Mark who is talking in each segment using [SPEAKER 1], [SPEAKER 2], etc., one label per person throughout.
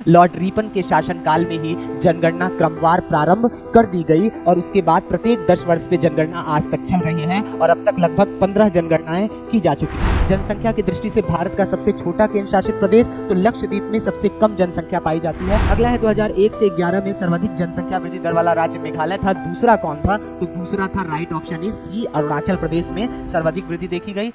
[SPEAKER 1] Lord Ripon के शासनकाल में ही जनगणना क्रमवार प्रारंभ कर दी गई और उसके बाद प्रत्येक 10 वर्ष पे जनगणना आज तक चल रही है और अब तक लगभग 15 जनगणनाएं की जा चुकी हैं। जनसंख्या की दृष्टि से भारत का सबसे छोटा केंद्र शासित प्रदेश तो लक्षद्वीप में सबसे कम जनसंख्या पाई जाती है। अगला है 2001 से 11 में सर्वाधिक जनसंख्या वृद्धि दर वाला राज्य मेघालय था। दूसरा कौन था? तो दूसरा था right option is C, Arunachal Pradesh में सर्वाधिक वृद्धि देखी गई।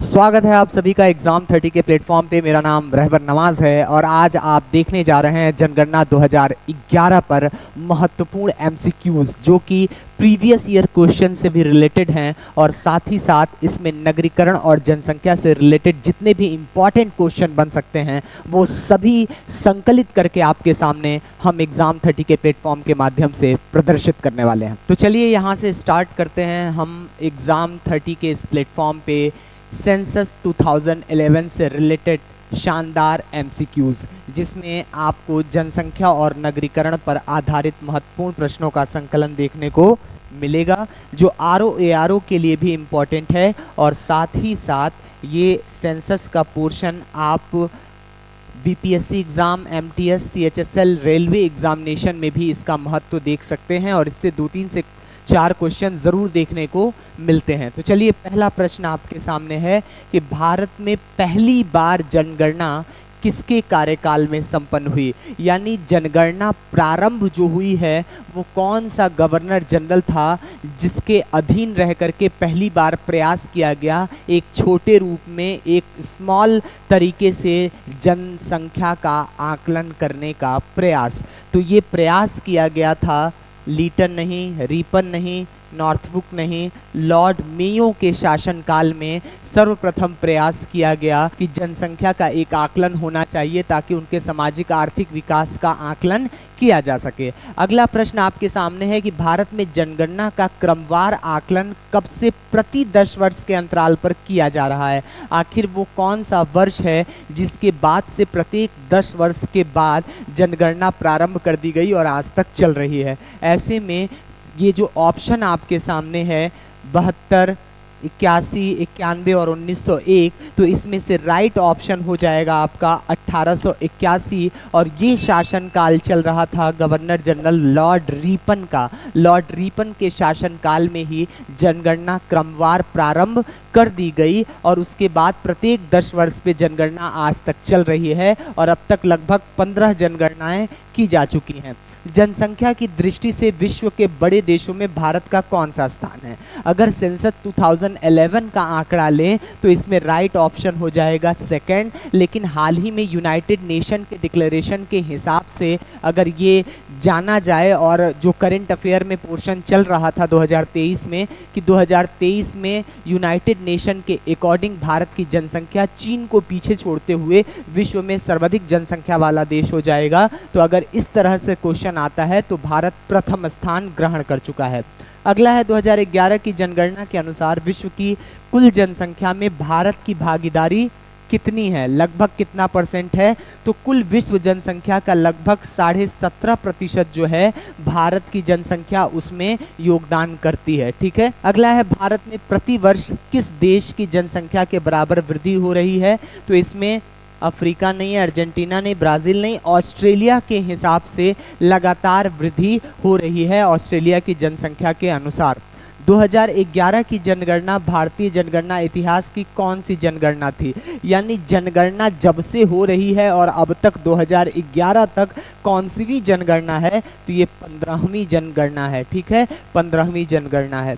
[SPEAKER 1] स्वागत है आप सभी का एग्जाम 30 के प्लेटफॉर्म पे। मेरा नाम रहबर नवाज है और आज आप देखने जा रहे हैं जनगणना 2011 पर महत्वपूर्ण एमसीक्यूज जो कि प्रीवियस ईयर क्वेश्चन से भी रिलेटेड हैं और साथ ही साथ इसमें नगरीकरण और जनसंख्या से रिलेटेड जितने भी इम्पॉर्टेंट क्वेश्चन बन सकते हैं वो सभी संकलित करके आपके सामने हम एग्जाम 30 के प्लेटफॉर्म के माध्यम से प्रदर्शित करने वाले हैं। तो चलिए यहाँ से स्टार्ट करते हैं हम एग्जाम 30 के इस प्लेटफॉर्म पे सेंसस 2011 से रिलेटेड शानदार एमसीक्यूज, जिसमें आपको जनसंख्या और नगरीकरण पर आधारित महत्वपूर्ण प्रश्नों का संकलन देखने को मिलेगा जो आरओ के लिए भी इम्पॉर्टेंट है और साथ ही साथ ये सेंसस का पोर्शन आप BPSC exam, MTS, CHSL, railway examination में भी इसका महत्व देख सकते हैं और इससे 2-3 से 4 क्वेश्चन ज़रूर देखने को मिलते हैं। तो चलिए पहला प्रश्न आपके सामने है कि भारत में पहली बार जनगणना किसके कार्यकाल में संपन्न हुई, यानी जनगणना प्रारंभ जो हुई है वो कौन सा गवर्नर जनरल था जिसके अधीन रह करके पहली बार प्रयास किया गया एक छोटे रूप में, एक स्मॉल तरीके से जनसंख्या का आकलन करने का प्रयास। तो ये प्रयास किया गया था लीटन नहीं, रीपन नहीं, नॉर्थब्रुक नहीं, लॉर्ड मेयो के शासनकाल में सर्वप्रथम प्रयास किया गया कि जनसंख्या का एक आकलन होना चाहिए ताकि उनके सामाजिक आर्थिक विकास का आकलन किया जा सके। अगला प्रश्न आपके सामने है कि भारत में जनगणना का क्रमवार आकलन कब से प्रति 10 वर्ष के अंतराल पर किया जा रहा है। आखिर वो कौन सा वर्ष है जिसके बाद से प्रत्येक 10 वर्ष के बाद जनगणना प्रारंभ कर दी गई और आज तक चल रही है। ऐसे में ये जो ऑप्शन आपके सामने है 72, 81, 91 और 1901, तो इसमें से राइट ऑप्शन हो जाएगा आपका 1881 और ये शासनकाल चल रहा था गवर्नर जनरल लॉर्ड रीपन का। लॉर्ड रीपन के शासनकाल में ही जनगणना क्रमवार प्रारंभ कर दी गई और उसके बाद प्रत्येक 10 वर्ष पे जनगणना आज तक चल रही है और अब तक लगभग 15 जनगणनाएं की जा चुकी हैं। जनसंख्या की दृष्टि से विश्व के बड़े देशों में भारत का कौन सा स्थान है? अगर सेंसस 2011 का आंकड़ा लें तो इसमें राइट ऑप्शन हो जाएगा सेकंड, लेकिन हाल ही में यूनाइटेड नेशन के डिक्लेरेशन के हिसाब से अगर ये जाना जाए और जो करंट अफेयर में पोर्शन चल रहा था 2023 में कि 2023 में यूनाइटेड नेशन के अकॉर्डिंग भारत की जनसंख्या चीन को पीछे छोड़ते हुए विश्व में सर्वाधिक जनसंख्या वाला देश हो जाएगा। तो अगर इस तरह से क्वेश्चन आता है तो भारत प्रथम स्थान ग्रहण कर चुका है। अगला है 2011 की जनगणना के अनुसार विश्व की कुल जनसंख्या में भारत की भागीदारी कितनी है, लगभग कितना परसेंट है? तो कुल विश्व जनसंख्या का लगभग 17.5% जो है भारत की जनसंख्या उसमें योगदान करती है। ठीक है। अगला है भारत में प्रति वर्ष किस देश की जनसंख्या के बराबर वृद्धि हो रही है? तो इसमें अफ्रीका नहीं है, अर्जेंटीना नहीं, ब्राज़ील नहीं, ऑस्ट्रेलिया के हिसाब से लगातार वृद्धि हो रही है ऑस्ट्रेलिया की जनसंख्या के अनुसार। 2011 की जनगणना भारतीय जनगणना इतिहास की कौन सी जनगणना थी, यानी जनगणना जब से हो रही है और अब तक 2011 तक कौन सी भी जनगणना है? तो ये 15वीं जनगणना है। ठीक है, 15वीं जनगणना है।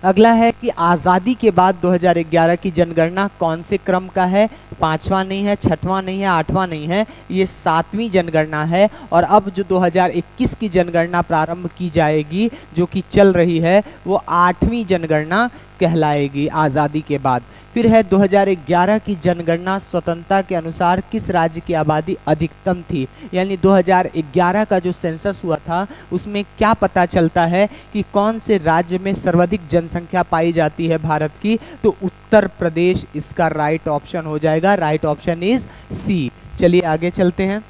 [SPEAKER 1] अगला है कि आज़ादी के बाद 2011 की जनगणना कौन से क्रम का है? 5वां नहीं है, 6वां नहीं है, 8वां नहीं है, ये 7वीं जनगणना है और अब जो 2021 की जनगणना प्रारंभ की जाएगी जो कि चल रही है वो 8वीं जनगणना कहलाएगी आज़ादी के बाद। फिर है 2011 की जनगणना स्वतंत्रता के अनुसार किस राज्य की आबादी अधिकतम थी, यानी 2011 का जो सेंसस हुआ था उसमें क्या पता चलता है कि कौन से राज्य में सर्वाधिक जनसंख्या पाई जाती है भारत की? तो उत्तर प्रदेश इसका राइट ऑप्शन हो जाएगा। Right option is C. चलिए आगे चलते हैं।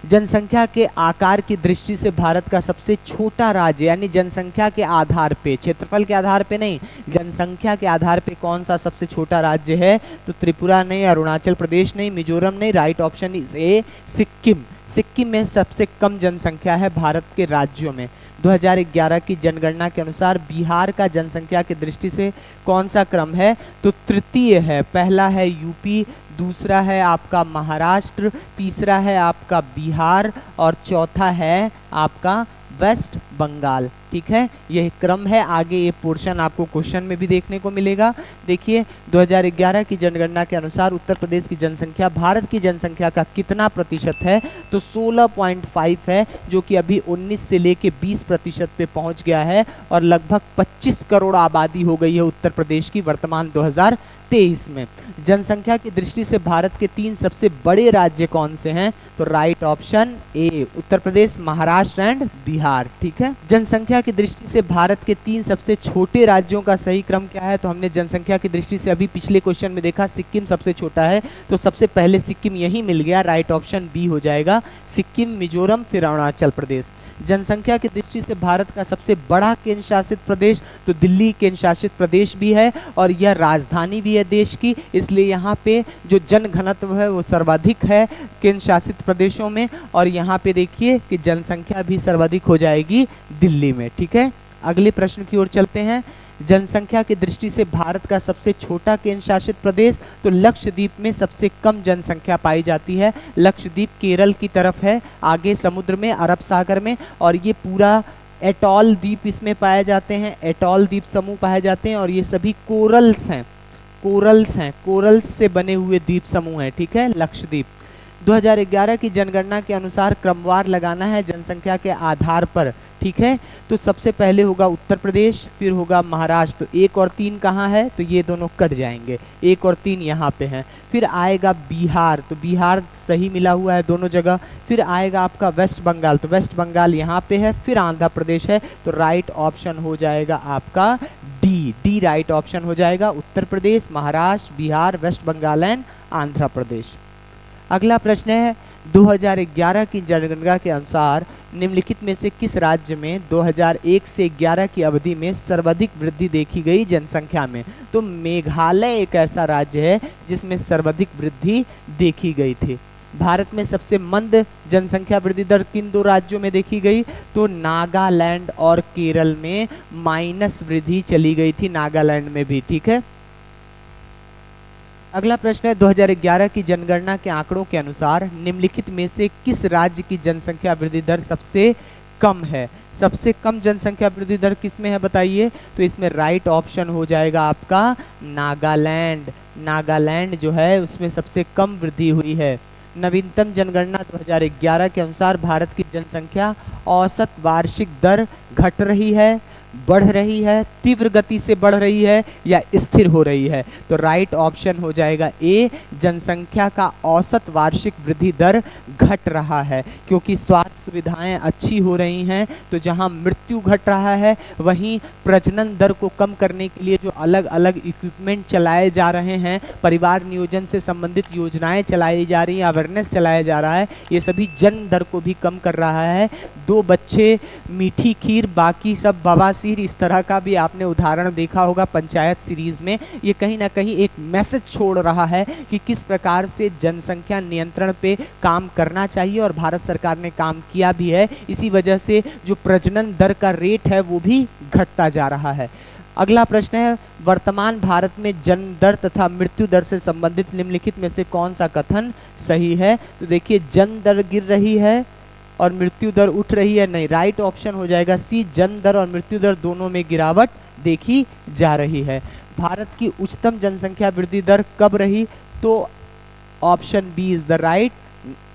[SPEAKER 1] जनसंख्या के आकार की दृष्टि से भारत का सबसे छोटा राज्य, यानी जनसंख्या के आधार पे, क्षेत्रफल के आधार पे नहीं, जनसंख्या के आधार पे कौन सा सबसे छोटा राज्य है? तो त्रिपुरा नहीं, अरुणाचल प्रदेश नहीं, मिजोरम नहीं, right option is a Sikkim. Sikkim में सबसे कम जनसंख्या है भारत के राज्यों में। 2011 की जनगणना के अनुसार बिहार का जनसंख्या की दृष्टि से कौन सा क्रम है? तो तृतीय है। पहला है यूपी, दूसरा है आपका महाराष्ट्र, तीसरा है आपका बिहार और चौथा है आपका वेस्ट बंगाल। ठीक है, यह क्रम है। आगे ये पोर्शन आपको क्वेश्चन में भी देखने को मिलेगा। देखिए 2011 की जनगणना के अनुसार उत्तर प्रदेश की जनसंख्या भारत की जनसंख्या का कितना प्रतिशत है? तो 16.5 है, जो कि अभी 19 से लेके 20% पे पहुंच गया है और लगभग 25 करोड़ आबादी हो गई है उत्तर प्रदेश की वर्तमान 2023 में। जनसंख्या की दृष्टि से भारत के 3 सबसे बड़े राज्य कौन से हैं? तो right option A Uttar Pradesh, Maharashtra and Bihar. ठीक है, जनसंख्या की दृष्टि से भारत के 3 सबसे छोटे राज्यों का सही क्रम क्या है? तो हमने जनसंख्या की दृष्टि से अभी पिछले क्वेश्चन में देखा सिक्किम सबसे छोटा है, तो सबसे पहले सिक्किम यही मिल गया, राइट ऑप्शन बी हो जाएगा, सिक्किम, मिजोरम, फिर अरुणाचल प्रदेश। जनसंख्या की दृष्टि से भारत का सबसे बड़ा केंद्र शासित प्रदेश तो दिल्ली केंद्र शासित प्रदेश भी है और यह राजधानी भी है देश की, इसलिए यहाँ पे जो जन घनत्व है वो सर्वाधिक है केंद्र शासित प्रदेशों में, और यहाँ पे देखिए कि जनसंख्या भी सर्वाधिक हो जाएगी दिल्ली में। ठीक है, अगले प्रश्न की ओर चलते हैं। जनसंख्या की दृष्टि से भारत का सबसे छोटा केंद्र शासित प्रदेश तो लक्षद्वीप में सबसे कम जनसंख्या पाई जाती है। लक्षद्वीप केरल की तरफ है, आगे समुद्र में, अरब सागर में, और ये पूरा एटॉल द्वीप इसमें पाए जाते हैं, एटॉल द्वीप समूह पाए जाते हैं, और ये सभी कोरल्स हैं, कोरल्स से बने हुए द्वीप समूह हैं। ठीक है, लक्षद्वीप। 2011 की जनगणना के अनुसार क्रमवार लगाना है जनसंख्या के आधार पर। ठीक है, तो सबसे पहले होगा उत्तर प्रदेश, फिर होगा महाराष्ट्र। तो 1 और 3 कहाँ है? तो ये दोनों कट जाएंगे, 1 और 3 यहाँ पे हैं। फिर आएगा बिहार, तो बिहार सही मिला हुआ है दोनों जगह। फिर आएगा आपका वेस्ट बंगाल, तो वेस्ट बंगाल यहाँ पे है। फिर आंध्र प्रदेश है, तो राइट ऑप्शन हो जाएगा आपका डी राइट ऑप्शन हो जाएगा। Uttar Pradesh, Maharashtra, Bihar, waste Bengal and Andhra Pradesh. अगला प्रश्न है 2011 की जनगणना के अनुसार निम्नलिखित में से किस राज्य में 2001 से 11 की अवधि में सर्वाधिक वृद्धि देखी गई जनसंख्या में? तो मेघालय एक ऐसा राज्य है जिसमें सर्वाधिक वृद्धि देखी गई थी। भारत में सबसे मंद जनसंख्या वृद्धि दर किन 2 राज्यों में देखी गई? तो नागालैंड और केरल में माइनस वृद्धि चली गई थी, नागालैंड में भी। ठीक है, अगला प्रश्न है 2011 की जनगणना के आंकड़ों के अनुसार निम्नलिखित में से किस राज्य की जनसंख्या वृद्धि दर सबसे कम है? सबसे कम जनसंख्या वृद्धि दर किसमें है बताइए? तो इसमें राइट ऑप्शन हो जाएगा आपका नागालैंड। नागालैंड जो है उसमें सबसे कम वृद्धि हुई है। नवीनतम जनगणना 2011 के अनुसार भारत की जनसंख्या औसत वार्षिक दर घट रही है, बढ़ रही है, तीव्र गति से बढ़ रही है या स्थिर हो रही है? तो राइट ऑप्शन हो जाएगा ए, जनसंख्या का औसत वार्षिक वृद्धि दर घट रहा है, क्योंकि स्वास्थ्य सुविधाएं अच्छी हो रही हैं। तो जहां मृत्यु घट रहा है वहीं प्रजनन दर को कम करने के लिए जो अलग अलग इक्विपमेंट चलाए जा रहे हैं, परिवार नियोजन से संबंधित योजनाएं चलाई जा रही हैं, अवेयरनेस चलाया जा रहा है, ये सभी जन्म दर को भी कम कर रहा है। 2 बच्चे मीठी खीर बाकी सब बवासीर, इस तरह का भी आपने उदाहरण देखा होगा पंचायत सीरीज में। ये कहीं ना कहीं एक मैसेज छोड़ रहा है कि किस प्रकार से जनसंख्या नियंत्रण पे काम करना चाहिए, और भारत सरकार ने काम किया भी है। इसी वजह से जो प्रजनन दर का रेट है वो भी घटता जा रहा है। अगला प्रश्न है वर्तमान भारत में जन्म दर तथा मृत्यु दर से संबंधित निम्नलिखित में से कौन सा कथन सही है? तो देखिए, जन्म दर गिर रही है और मृत्यु दर उठ रही है, नहीं, राइट ऑप्शन हो जाएगा सी, जन्म दर और मृत्यु दर दोनों में गिरावट देखी जा रही है। भारत की उच्चतम जनसंख्या वृद्धि दर कब रही? तो option B is the right.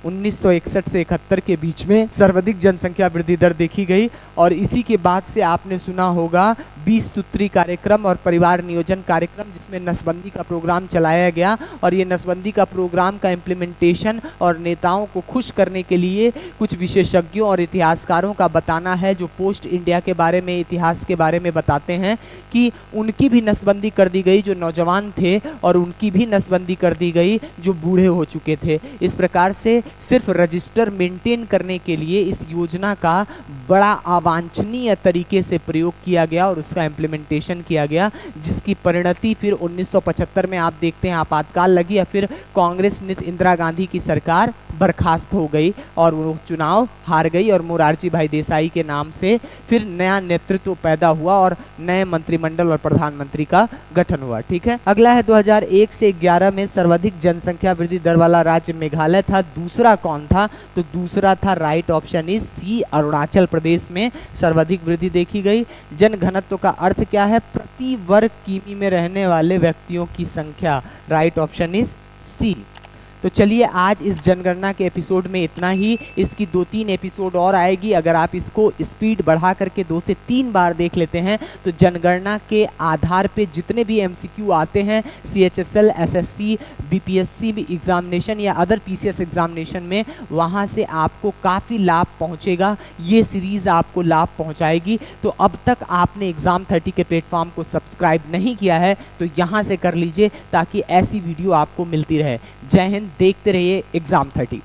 [SPEAKER 1] 1961 से 71 के बीच में सर्वाधिक जनसंख्या वृद्धि दर देखी गई, और इसी के बाद से आपने सुना होगा 20 सूत्री कार्यक्रम और परिवार नियोजन कार्यक्रम, जिसमें नसबंदी का प्रोग्राम चलाया गया। और ये नसबंदी का प्रोग्राम का इम्प्लीमेंटेशन और नेताओं को खुश करने के लिए कुछ विशेषज्ञों और इतिहासकारों का बताना है, जो पोस्ट इंडिया के बारे में, इतिहास के बारे में बताते हैं कि उनकी भी नसबंदी कर दी गई जो नौजवान थे, और उनकी भी नसबंदी कर दी गई जो बूढ़े हो चुके थे। इस प्रकार से सिर्फ रजिस्टर मेंटेन करने के लिए इस योजना का बड़ा अवांछनीय तरीके से प्रयोग किया गया और उसका इम्प्लीमेंटेशन किया गया, जिसकी परिणति फिर 1975 में आप देखते हैं आपातकाल लगी या फिर कांग्रेस नेता इंदिरा गांधी की सरकार बर्खास्त हो गई और वो चुनाव हार गई और मोरारजी भाई देसाई के नाम से फिर नया नेतृत्व पैदा हुआ और नए मंत्रिमंडल और प्रधानमंत्री का गठन हुआ। ठीक है, अगला है 2001 से 11 में सर्वाधिक जनसंख्या वृद्धि दर वाला राज्य मेघालय था। दूसरा कौन था? तो दूसरा था right option is C, Arunachal Pradesh में सर्वाधिक वृद्धि देखी गई। जनघनत्व का अर्थ क्या है? प्रति वर्ग किमी में रहने वाले व्यक्तियों की संख्या। Right option is C. तो चलिए आज इस जनगणना के एपिसोड में इतना ही। इसकी 2-3 एपिसोड और आएगी। अगर आप इसको स्पीड बढ़ा करके 2 से 3 बार देख लेते हैं तो जनगणना के आधार पे जितने भी एमसीक्यू आते हैं CHSL, SSC, BPSC एग्जामिनेशन या अदर PCS एग्जामिनेशन में, वहाँ से आपको काफ़ी लाभ पहुँचेगा। ये सीरीज़ आपको लाभ पहुँचाएगी। तो अब तक आपने Exam30 के प्लेटफॉर्म को सब्सक्राइब नहीं किया है तो यहाँ से कर लीजिए ताकि ऐसी वीडियो आपको मिलती रहे। जय हिंद, देखते रहिए Exam30।